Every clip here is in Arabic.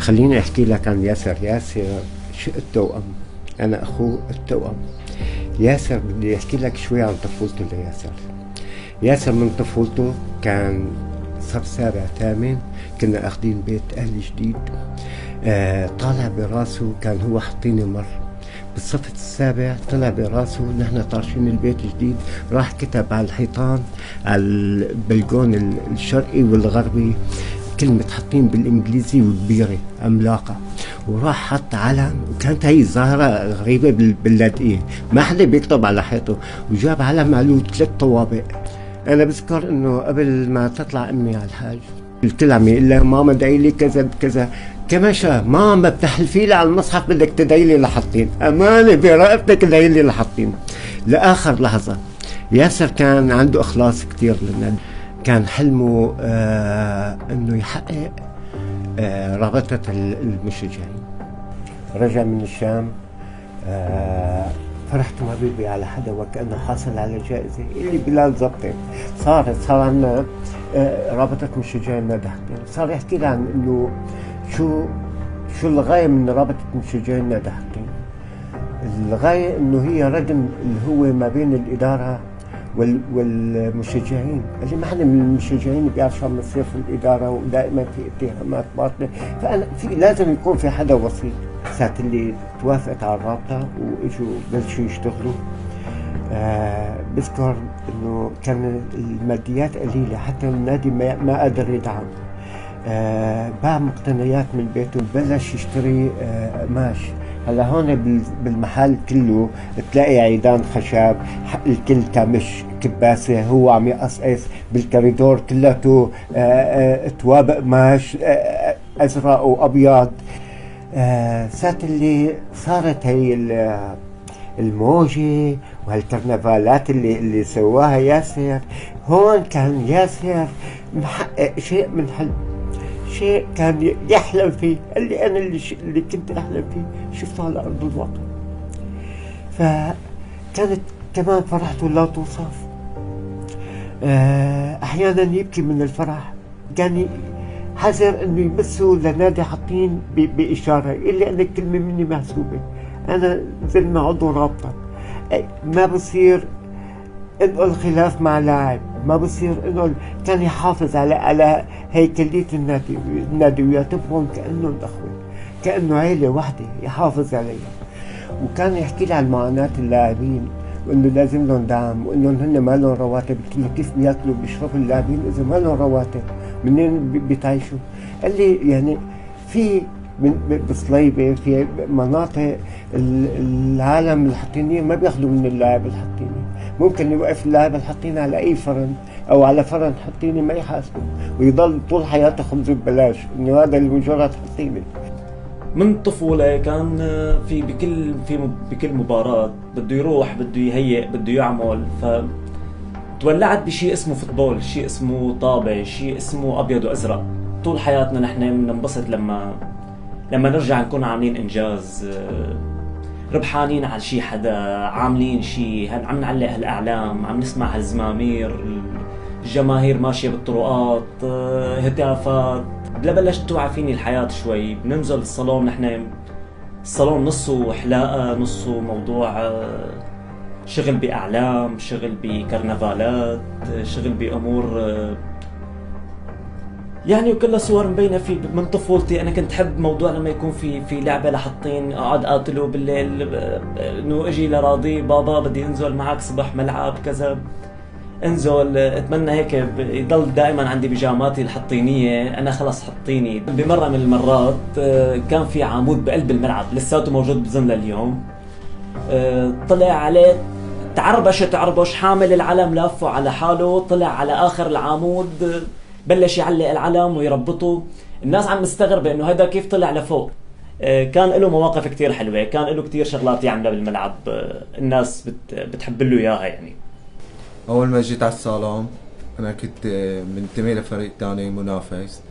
خليني احكي لك عن ياسر. ياسر التوأم، انا اخوه التوأم. ياسر بدي احكي لك شوي عن طفولته لياسر. ياسر من طفولته كان صف سابع ثامن، كنا اخذين بيت اهل جديد. طالع براسه، كان هو حاطيني مر بالصف السابع، طلع براسه نحن طارشين البيت جديد، راح كتب على الحيطان على البلكون الشرقي والغربي كلمة حاطين بالانجليزي وكبيرة عملاقة، وراح حط علم، وكانت هي ظاهرة غريبة باللاذقية، ما حدا بيكتب على حيطه، وجاب علم عليه 3 طوابق. انا بذكر انه قبل ما تطلع امي على الحاج قلت لها عمي الا ماما ادعي لي كذا بكذا، كمشى ماما بتحلفي لي على المصحف بدك تدعي لي لحطين، امانه برقبتك ادعي لي لحطين لاخر لحظه. ياسر كان عنده اخلاص كثير للنادي، كان حلمه انه يحقق رابطه المشجعين. رجع من الشام، فرحت ما بيبي على حدا وكأنه حاصل على جائزة اللي بلال زبطت. صار عندنا رابطة مشجعين نادي حطين. صار يحكي لي عن انه شو الغاية من رابطة مشجعين نادي حطين. الغاية انه هي ردم اللي هو ما بين الإدارة والمشجعين، اللي ما حدا من المشجعين بيعرف شو عم يصير في الإدارة، ودائما في اتهامات باطلة، فأنا لازم يكون في حدا وسيط. ساعة اللي توافقت على الرابطة واجوا بلشوا يشتغلوا، بذكر انه كان الماديات قليلة، حتى النادي ما قدر يدعم. باع مقتنيات من بيته وبلش يشتري قماش. هلا هون بالمحل كله تلاقي عيدان خشب، الكل كمش كباسة، هو عم يقصقص بالكوريدور كلته توابق قماش ازرق وابيض. ساعة اللي صارت هي الموجة وهالكرنفالات اللي سواها ياسر، هون كان ياسر محقق شيء من حلم، شيء كان يحلم فيه، اللي أنا اللي كنت أحلم فيه شفته على أرض الواقع. فكانت كمان فرحته لا توصف. أحيانا يبكي من الفرح، كان حذر انه يمسوا لنادي حاطين باشاره، الا ان الكلمه مني محسوبه، انا زلمه عضو رابطه، ما بصير انقل خلاف مع لاعب، ما بصير انقل. كان يحافظ على هيكليه النادي ويعتبرهم كانهم اخوه، كانه عيله وحده يحافظ عليها. وكان يحكي لي عن معاناه اللاعبين، وانه لازم لهم دعم، وانهم هن ما لهم رواتب. كيف بياكلوا بيشربوا اللاعبين اذا ما لهم رواتب؟ منين بتعيشوا؟ قال لي يعني في بصليبه، في مناطق العالم الحطينيه ما بياخذوا من اللاعب الحطيني، ممكن يوقف اللاعب الحطيني على اي فرن او على فرن حطيني ما يحاسبه، ويضل طول حياته خبزه ببلاش، انه هذا لمجرد حطيني. من الطفولة كان بكل مباراة بده يروح، بده يهيئ، بده يعمل. تولعت بشيء اسمه فوتبول، شيء اسمه طابة، شيء اسمه أبيض وأزرق. طول حياتنا نحن بننبسط لما نرجع نكون عاملين إنجاز، ربحانين على شيء حدا، عاملين شيء، عم نعلق هالأعلام، عم نسمع هالزمامير، الجماهير ماشية بالطرقات، هتافات. بلشت توعى فيني الحياة شوي. بننزل الصالون، نحن الصالون نصه حلاقة، نصه موضوع شغل بأعلام، شغل بكرنفالات، شغل بأمور يعني، وكلها صور مبينة في من طفولتي. أنا كنت حب موضوع لما يكون في لعبة لحطين، أقعد قاتله بالليل، إنه أجي لراضي بابا بدي أنزل معك صبح ملعب كذا، انزل. اتمنى هيك يضل دائما عندي بيجاماتي الحطينيه، انا خلص حطيني. بمره من المرات كان في عمود بقلب الملعب لساته موجود بظن لليوم، طلع عليه تعربش حامل العلم لافه على حاله، طلع على اخر العمود بلش يعلق العلم ويربطه. الناس عم مستغربه انه هذا كيف طلع لفوق. كان له مواقف كتير حلوه، كان له كتير شغلات يعملها بالملعب، الناس بتحب له اياها يعني. أول ما جيت على الصالون أنا كنت منتمي لفريق تاني منافس،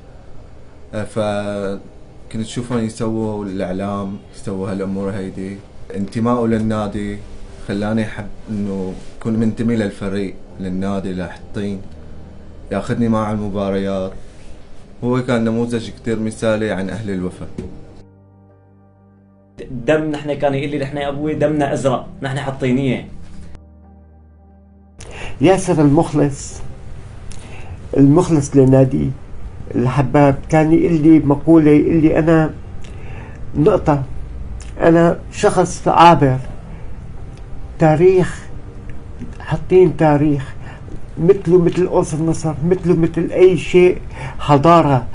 فكنت شوفهم يسووا الإعلام، يسووا هالأمور هيدي. انتمائه للنادي خلاني أحب إنه كون منتمي للفريق، للنادي، لحطين، ياخذني مع المباريات، هو كان نموذج كتير مثالي عن أهل الوفا. دم نحن كان يقول لي نحن يا ابوي دمنا ازرق، نحن حاطينيه. ياسر المخلص لنادي الحباب كان يقول لي مقولة، يقول لي أنا نقطة، أنا شخص عابر، تاريخ، حاطين تاريخ مثله مثل قوس النصر، مثله مثل أي شيء حضارة.